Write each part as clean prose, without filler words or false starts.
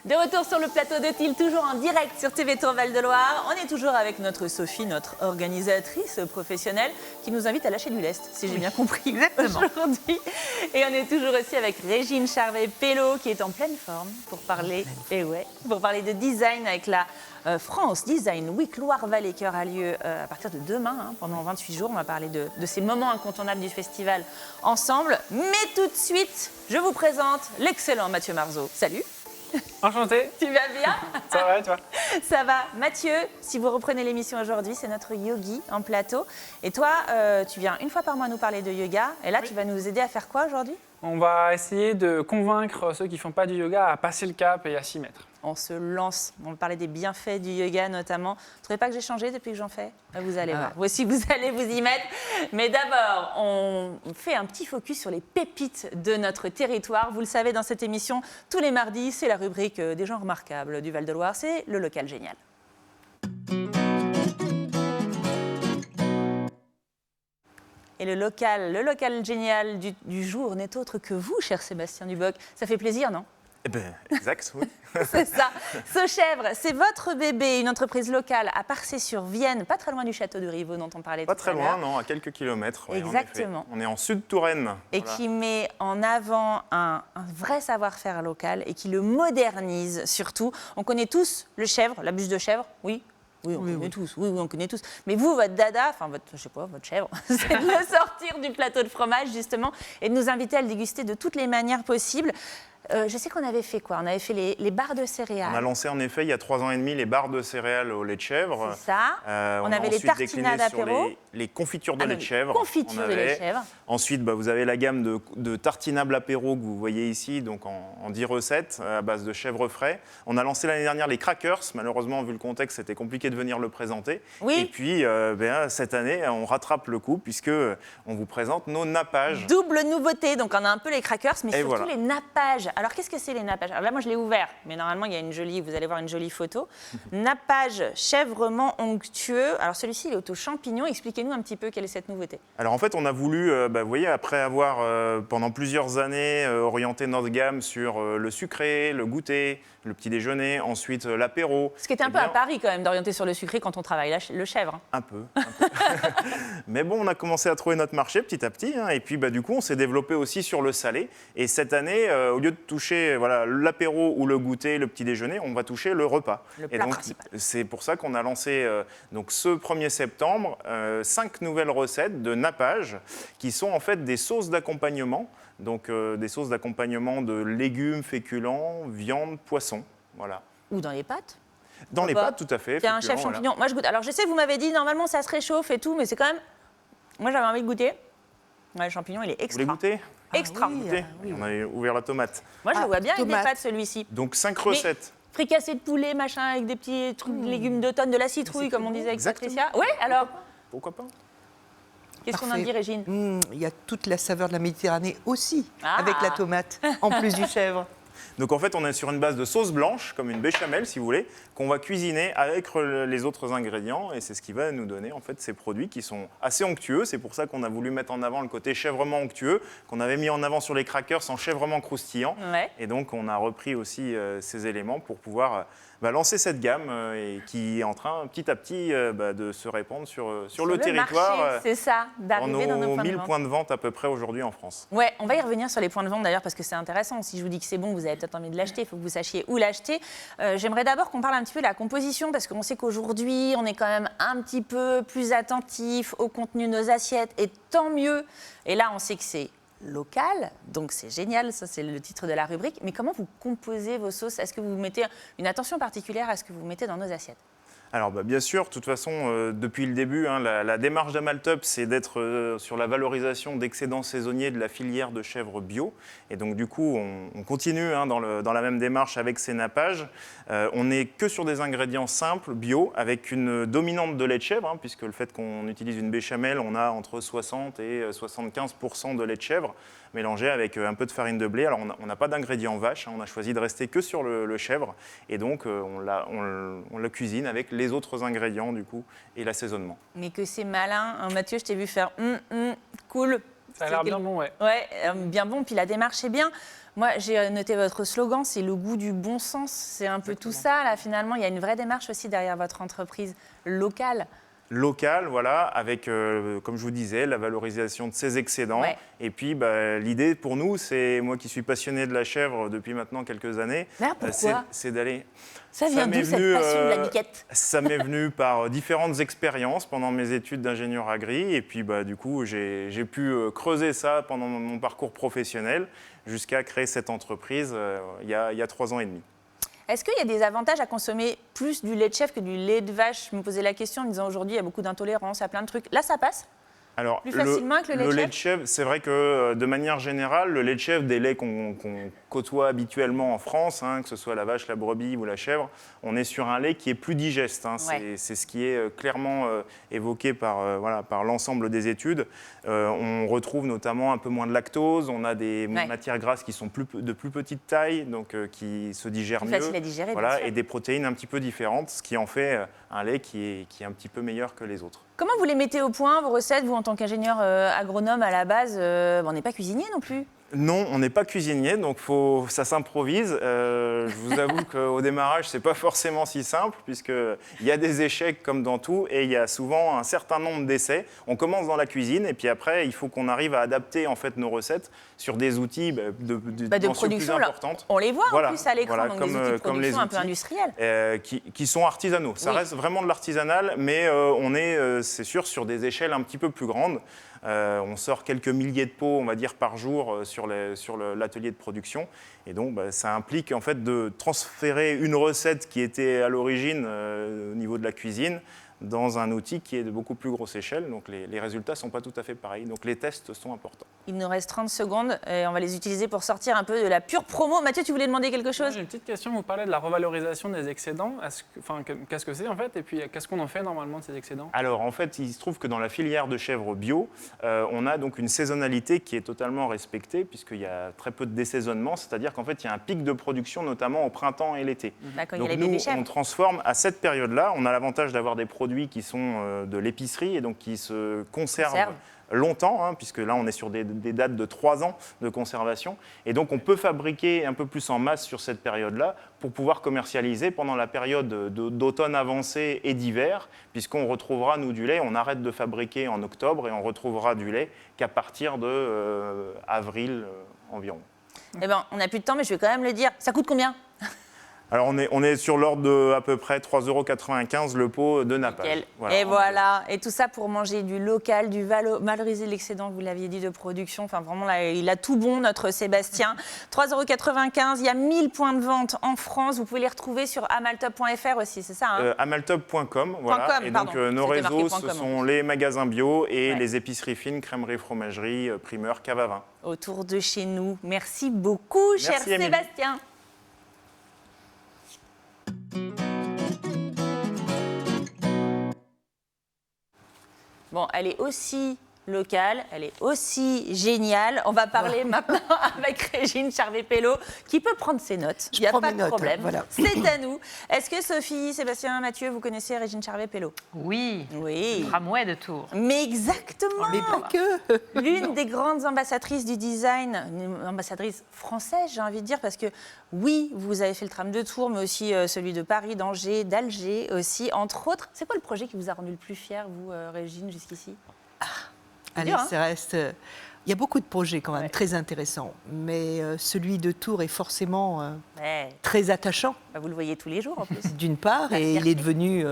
De retour sur le plateau de Thiel, toujours en direct sur TV Tour Val-de-Loire. On est toujours avec notre Sophie, notre organisatrice professionnelle, qui nous invite à lâcher du lest, si j'ai bien compris aujourd'hui. Et on est toujours aussi avec Régine Charvet-Pello, qui est en pleine forme pour parler, pour parler de design avec la France Design Week Loire-Vallée qui aura lieu à partir de demain, pendant 28 jours. On va parler de ces moments incontournables du festival ensemble. Mais tout de suite, je vous présente l'excellent Mathieu Marzeau. Salut. Enchanté. Tu vas bien? Ça va et toi? Ça va. Mathieu, si vous reprenez l'émission aujourd'hui, c'est notre yogi en plateau. Et toi, tu viens une fois par mois nous parler de yoga. Et là, tu vas nous aider à faire quoi aujourd'hui? On va essayer de convaincre ceux qui ne font pas du yoga à passer le cap et à s'y mettre. On se lance. On va parler des bienfaits du yoga notamment. Vous ne trouvez pas que j'ai changé depuis que j'en fais? Vous allez voir. Vous aussi, vous allez vous y mettre. Mais d'abord, on fait un petit focus sur les pépites de notre territoire. Vous le savez, dans cette émission, tous les mardis, c'est la rubrique des gens remarquables du Val-de-Loire. C'est le local génial. Et le local génial du jour n'est autre que vous, cher Sébastien Duboc. Ça fait plaisir, non? Eh bien, exact, oui. C'est ça. Sauchèvre, c'est votre bébé, une entreprise locale à Parcé-sur-Vienne, pas très loin du château de Rivaux dont on parlait Pas tout à très l'heure. loin, non, à quelques kilomètres. Oui, exactement. On est en Sud-Touraine. Et qui met en avant un vrai savoir-faire local et qui le modernise surtout. On connaît tous le chèvre, la bûche de chèvre, oui. Oui, on connaît tous. Oui, on connaît tous. Mais vous, votre dada, enfin, votre chèvre, c'est de le sortir du plateau de fromage, justement, et de nous inviter à le déguster de toutes les manières possibles. Je sais qu'on avait fait quoi? On avait fait les barres de céréales. On a lancé en effet il y a 3 ans et demi les barres de céréales au lait de chèvre. C'est ça. On avait les tartinades apéro. Les confitures de lait de chèvre. Confitures de lait de chèvre. Ensuite, vous avez la gamme de tartinables apéro que vous voyez ici, donc en 10 recettes à base de chèvre frais. On a lancé l'année dernière les crackers. Malheureusement, vu le contexte, c'était compliqué de venir le présenter. Oui. Et puis, cette année, on rattrape le coup puisqu'on vous présente nos nappages. Double nouveauté. Donc, on a un peu les crackers, mais surtout voilà. les nappages. Alors, qu'est-ce que c'est les nappages? Alors là, moi, je l'ai ouvert, mais normalement, il y a vous allez voir une jolie photo. Nappage chèvrement onctueux. Alors, celui-ci, il est au champignon. Expliquez-nous un petit peu quelle est cette nouveauté. Alors, en fait, on a voulu, vous voyez, après avoir pendant plusieurs années orienté notre gamme sur le sucré, le goûter, le petit déjeuner, ensuite l'apéro. Ce qui était un peu à Paris, quand même, d'orienter sur le sucré quand on travaille le chèvre. Un peu. Mais bon, on a commencé à trouver notre marché petit à petit. Et puis, du coup, on s'est développé aussi sur le salé. Et cette année, au lieu de toucher l'apéro ou le goûter, le petit déjeuner, on va toucher le repas. Le plat principal. C'est pour ça qu'on a lancé ce 1er septembre 5 nouvelles recettes de nappage qui sont en fait des sauces d'accompagnement. Donc des sauces d'accompagnement de légumes, féculents, viande, poisson. Voilà. Ou dans les pâtes. Dans les pâtes, tout à fait. Il y a un chef champignon. Moi, je goûte. Alors, je sais, vous m'avez dit, normalement, ça se réchauffe et tout, mais c'est quand même... Moi, j'avais envie de goûter. Ouais, le champignon, il est extra. Vous voulez goûter? Extra. Oui. On a ouvert la tomate. Moi, je le vois bien avec des pâtes, celui-ci. Donc, 5 recettes. Fricassé de poulet, machin, avec des petits trucs, légumes d'automne, de la citrouille, comme on disait avec Patricia. Oui, alors? Pourquoi pas? Qu'est-ce qu'on en dit, Régine? Il y a toute la saveur de la Méditerranée aussi, avec la tomate, en plus du chèvre. Donc en fait, on est sur une base de sauce blanche, comme une béchamel si vous voulez, qu'on va cuisiner avec les autres ingrédients. Et c'est ce qui va nous donner en fait ces produits qui sont assez onctueux. C'est pour ça qu'on a voulu mettre en avant le côté chèvrement onctueux, qu'on avait mis en avant sur les crackers en chèvrement croustillant. Ouais. Et donc on a repris aussi ces éléments pour pouvoir lancer cette gamme et qui est en train petit à petit de se répandre sur le territoire. C'est ça, d'arriver dans nos points de vente. 1000 points de vente à peu près aujourd'hui en France. Ouais, on va y revenir sur les points de vente d'ailleurs parce que c'est intéressant. Si je vous dis que c'est bon, vous avez peut-être envie de l'acheter, il faut que vous sachiez où l'acheter. J'aimerais d'abord qu'on parle un petit peu de la composition parce qu'on sait qu'aujourd'hui, on est quand même un petit peu plus attentif au contenu de nos assiettes et tant mieux. Et là, on sait que c'est local, donc c'est génial, ça c'est le titre de la rubrique. Mais comment vous composez vos sauces? Est-ce que vous mettez une attention particulière à ce que vous mettez dans nos assiettes? Alors bien sûr, de toute façon, depuis le début, la démarche d'Amaltop, c'est d'être sur la valorisation d'excédents saisonniers de la filière de chèvre bio. Et donc du coup, on continue dans la même démarche avec ces nappages. On n'est que sur des ingrédients simples, bio, avec une dominante de lait de chèvre, puisque le fait qu'on utilise une béchamel, on a entre 60 et 75% de lait de chèvre, mélangé avec un peu de farine de blé. Alors on n'a pas d'ingrédients vache, on a choisi de rester que sur le chèvre. Et donc on le cuisine avec les autres ingrédients du coup et l'assaisonnement. Mais que c'est malin, Mathieu, je t'ai vu faire cool. Ça a l'air bien bon, ouais. Ouais, bien bon, puis la démarche est bien. Moi, j'ai noté votre slogan, c'est le goût du bon sens. C'est un peu tout ça, là, finalement. Il y a une vraie démarche aussi derrière votre entreprise locale. Local, voilà, avec, comme je vous disais, la valorisation de ses excédents. Ouais. Et puis, l'idée pour nous, c'est, moi qui suis passionné de la chèvre depuis maintenant quelques années, pourquoi c'est d'aller... Ça vient d'où, cette passion de la miquette? Ça m'est venu par différentes expériences pendant mes études d'ingénieur agri. Et puis, du coup, j'ai pu creuser ça pendant mon parcours professionnel jusqu'à créer cette entreprise il y a 3 ans et demi. Est-ce qu'il y a des avantages à consommer plus du lait de chèvre que du lait de vache? Je me posais la question en me disant aujourd'hui, il y a beaucoup d'intolérance à plein de trucs. Là, ça passe? Alors, Plus facilement avec le lait de chèvre, c'est vrai que de manière générale, le lait de chèvre, des laits qu'on côtoie habituellement en France, que ce soit la vache, la brebis ou la chèvre, on est sur un lait qui est plus digeste. Ouais. C'est ce qui est clairement évoqué par l'ensemble des études. On retrouve notamment un peu moins de lactose, on a des matières grasses qui sont de plus petite taille, donc qui se digèrent mieux. Facile à digérer, bien sûr. Et des protéines un petit peu différentes, ce qui en fait un lait qui est un petit peu meilleur que les autres. Comment vous les mettez au point, vos recettes, vous, en tant qu'ingénieur agronome à la base? On n'est pas cuisinier non plus. Non, on n'est pas cuisinier, donc ça s'improvise. Je vous avoue qu'au démarrage, c'est pas forcément si simple, puisqu'il y a des échecs comme dans tout, et il y a souvent un certain nombre d'essais. On commence dans la cuisine, et puis après, il faut qu'on arrive à adapter en fait nos recettes sur des outils de production plus importantes. On les voit en plus à l'écran, donc comme, des outils de comme les production un peu outils, industriels. qui sont artisanaux. Ça reste vraiment de l'artisanal, mais on est, c'est sûr, sur des échelles un petit peu plus grandes. On sort quelques milliers de pots, on va dire, par jour sur l'atelier de production. Et donc, ça implique en fait de transférer une recette qui était à l'origine au niveau de la cuisine dans un outil qui est de beaucoup plus grosse échelle. Donc, les résultats ne sont pas tout à fait pareils. Donc, les tests sont importants. Il nous reste 30 secondes et on va les utiliser pour sortir un peu de la pure promo. Mathieu, tu voulais demander quelque chose? J'ai une petite question. Vous parlez de la revalorisation des excédents. Qu'est-ce que c'est en fait? Et puis, qu'est-ce qu'on en fait normalement de ces excédents? Alors, en fait, il se trouve que dans la filière de chèvre bio, on a donc une saisonnalité qui est totalement respectée puisqu'il y a très peu de désaisonnement. C'est-à-dire qu'en fait, il y a un pic de production, notamment au printemps et l'été. Donc, nous, on transforme à cette période-là. On a l'avantage d'avoir des produits qui sont de l'épicerie et donc qui se conservent longtemps, puisque là on est sur des dates de 3 ans de conservation. Et donc on peut fabriquer un peu plus en masse sur cette période-là pour pouvoir commercialiser pendant la période d'automne avancé et d'hiver, puisqu'on retrouvera, nous, du lait. On arrête de fabriquer en octobre et on retrouvera du lait qu'à partir de avril environ. Eh ben, on n'a plus de temps, mais je vais quand même le dire. Ça coûte combien? Alors, on est sur l'ordre de à peu près 3,95 € le pot de nappage. Voilà. Et tout ça pour manger du local, valoriser l'excédent, vous l'aviez dit, de production. Enfin, vraiment, là, il a tout bon, notre Sébastien. 3,95 €. Il y a 1000 points de vente en France. Vous pouvez les retrouver sur amaltop.fr aussi, c'est ça, amaltop.com, voilà. Et donc, nos réseaux, ce sont les magasins bio et les épiceries fines, crèmeries, fromageries, primeurs, cave à vin. Autour de chez nous. Merci beaucoup, cher Sébastien. Bon, elle est aussi locale, elle est aussi géniale. On va parler maintenant avec Régine Charvet-Pello, qui peut prendre ses notes. Il n'y a pas de problème. Voilà. C'est à nous. Est-ce que Sophie, Sébastien, Mathieu, vous connaissez Régine Charvet-Pello? Oui. Tramway de Tours. Mais exactement. Mais pas que. L'une des grandes ambassadrices du design, une ambassadrice française, j'ai envie de dire, parce que oui, vous avez fait le tram de Tours, mais aussi celui de Paris, d'Angers, d'Alger aussi, entre autres. C'est quoi le projet qui vous a rendu le plus fier, vous, Régine, jusqu'ici? Allez, ça reste... Il y a beaucoup de projets quand même très intéressants, mais celui de Tours est forcément très attachant. Vous le voyez tous les jours en plus. D'une part, et il est devenu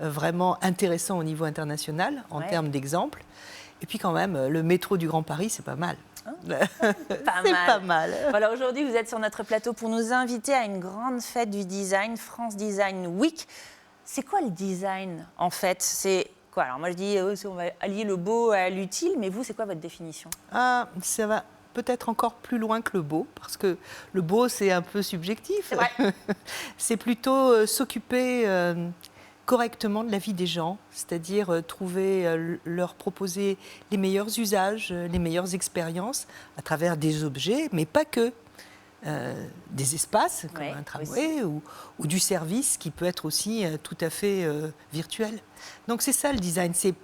vraiment intéressant au niveau international en termes d'exemples. Et puis quand même, le métro du Grand Paris, c'est pas mal. Pas mal. Voilà, aujourd'hui, vous êtes sur notre plateau pour nous inviter à une grande fête du design, France Design Week. C'est quoi le design en fait? C'est quoi? Alors moi je dis, on va allier le beau à l'utile, mais vous, c'est quoi votre définition? Ça va peut-être encore plus loin que le beau, parce que le beau, c'est un peu subjectif. C'est vrai. C'est plutôt s'occuper correctement de la vie des gens, c'est-à-dire leur proposer les meilleurs usages, les meilleures expériences à travers des objets, mais pas que. Des espaces comme un tramway ou du service qui peut être aussi tout à fait virtuel. Donc c'est ça le design, c'est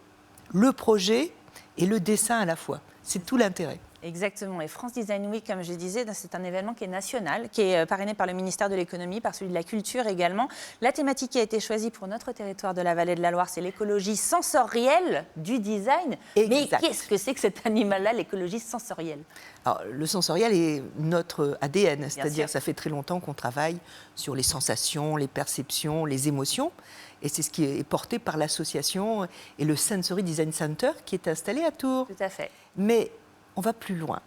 le projet et le dessin à la fois. C'est tout l'intérêt. Exactement. Et France Design Week, comme je disais, c'est un événement qui est national, qui est parrainé par le ministère de l'économie, par celui de la culture également. La thématique qui a été choisie pour notre territoire de la Vallée de la Loire, c'est l'écologie sensorielle du design. Exact. Mais qu'est-ce que c'est que cet animal-là, l'écologie sensorielle? Alors, le sensoriel est notre ADN, c'est-à-dire sûr. ça fait très longtemps qu'on travaille sur les sensations, les perceptions, les émotions. Et c'est ce qui est porté par l'association et le Sensory Design Center qui est installé à Tours. Tout à fait. Mais on va plus loin.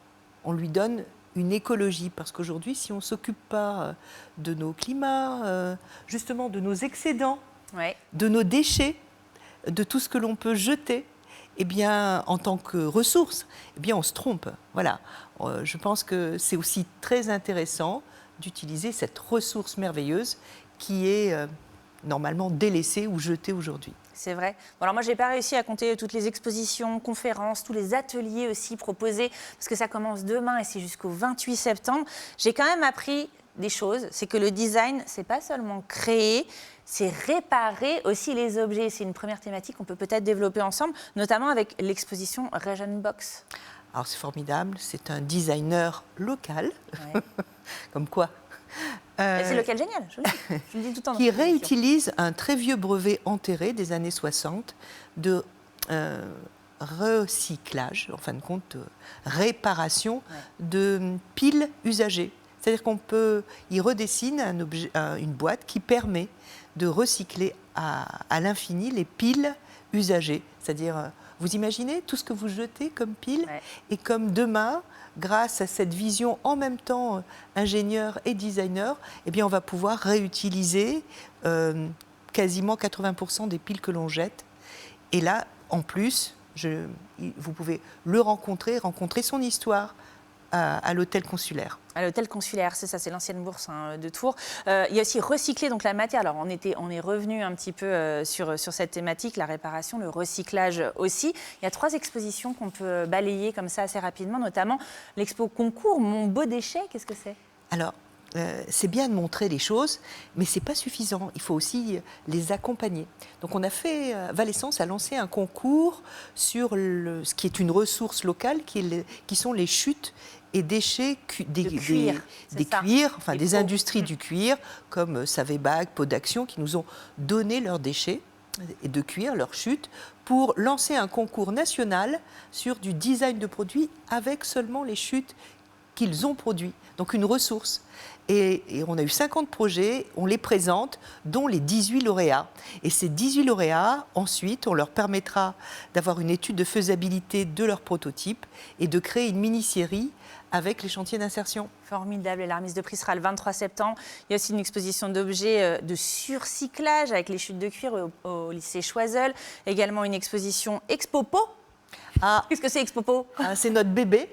On lui donne une écologie, parce qu'aujourd'hui, si on ne s'occupe pas de nos climats, justement de nos excédents, Ouais. de nos déchets, de tout ce que l'on peut jeter, eh bien, en tant que ressource, eh bien, on se trompe. Voilà. Je pense que c'est aussi très intéressant d'utiliser cette ressource merveilleuse qui est normalement délaissée ou jetée aujourd'hui. C'est vrai. Bon, alors moi, je n'ai pas réussi à compter toutes les expositions, conférences, tous les ateliers aussi proposés, parce que ça commence demain et c'est jusqu'au 28 septembre. J'ai quand même appris des choses. C'est que le design, ce n'est pas seulement créer, c'est réparer aussi les objets. C'est une première thématique qu'on peut peut-être développer ensemble, notamment avec l'exposition Region Box. Alors c'est formidable, c'est un designer local, Ouais. comme quoi C'est lequel génial, je le dis tout le temps. dans qui cette émission. réutilise un très vieux brevet enterré des années 60 de recyclage, en fin de compte, réparation de piles usagées. C'est-à-dire il redessine une boîte qui permet de recycler à l'infini les piles usagées. C'est-à-dire, vous imaginez tout ce que vous jetez comme piles et comme demain, grâce à cette vision en même temps ingénieur et designer, eh bien, on va pouvoir réutiliser quasiment 80% des piles que l'on jette. Et là, en plus, vous pouvez le rencontrer son histoire à l'hôtel consulaire. À l'hôtel consulaire, c'est ça, c'est l'ancienne bourse de Tours. Il y a aussi recycler donc la matière. Alors on est revenu un petit peu sur cette thématique, la réparation, le recyclage aussi. Il y a 3 expositions qu'on peut balayer comme ça assez rapidement, notamment l'expo concours Mon beau déchet. Qu'est-ce que c'est? Alors, c'est bien de montrer les choses, mais ce n'est pas suffisant. Il faut aussi les accompagner. Donc on a fait, Valessence a lancé un concours sur ce qui est une ressource locale, qui sont les chutes et déchets des cuirs, enfin des des peaux. industries du cuir, comme Savebac, Peau d'Action, qui nous ont donné leurs déchets de cuir, leurs chutes, pour lancer un concours national sur du design de produits avec seulement les chutes qu'ils ont produits. Donc une ressource. Et on a eu 50 projets, on les présente, dont les 18 lauréats. Et ces 18 lauréats, ensuite, on leur permettra d'avoir une étude de faisabilité de leur prototype et de créer une mini-série avec les chantiers d'insertion. Formidable, et la remise de prix sera le 23 septembre. Il y a aussi une exposition d'objets de surcyclage avec les chutes de cuir au lycée Choiseul. Également une exposition Expopo. Qu'est-ce que c'est Expopo? C'est notre bébé.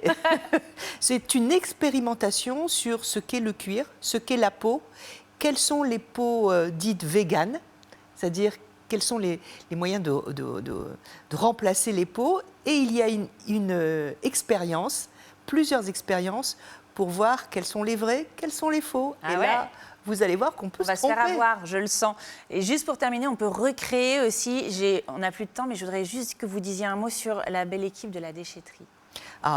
C'est une expérimentation sur ce qu'est le cuir, ce qu'est la peau, quelles sont les peaux dites véganes, c'est-à-dire quels sont les moyens de remplacer les peaux. Et il y a une expérience, plusieurs expériences, pour voir quels sont les vrais, quels sont les faux. Et là, vous allez voir qu'on peut se tromper. On va se faire avoir, je le sens. Et juste pour terminer, on peut recréer aussi, on n'a plus de temps, mais je voudrais juste que vous disiez un mot sur la belle équipe de la déchetterie.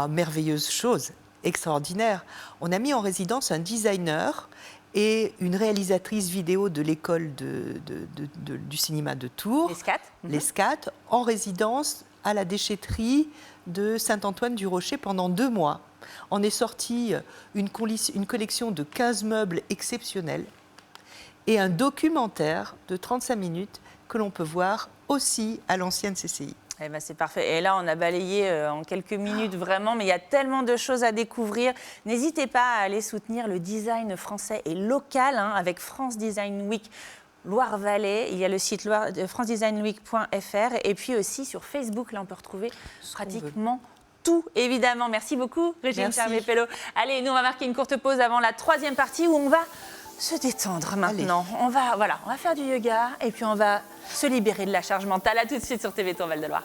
Merveilleuse chose, extraordinaire. On a mis en résidence un designer et une réalisatrice vidéo de l'école du cinéma de Tours, l'ESCAT, en résidence à la déchetterie de Saint-Antoine-du-Rocher pendant 2 mois. En est sorti une collection de 15 meubles exceptionnels et un documentaire de 35 minutes que l'on peut voir aussi à l'ancienne CCI. Eh ben c'est parfait. Et là, on a balayé en quelques minutes vraiment, mais il y a tellement de choses à découvrir. N'hésitez pas à aller soutenir le design français et local avec France Design Week Loire-Vallée. Il y a le site francedesignweek.fr et puis aussi sur Facebook, là on peut retrouver pratiquement tout, évidemment. Merci beaucoup, Régine Charvet-Pello. Allez, nous on va marquer une courte pause avant la 3e partie où on va se détendre maintenant. On va faire du yoga et puis on va se libérer de la charge mentale. À tout de suite sur TV Tour Val de Loire.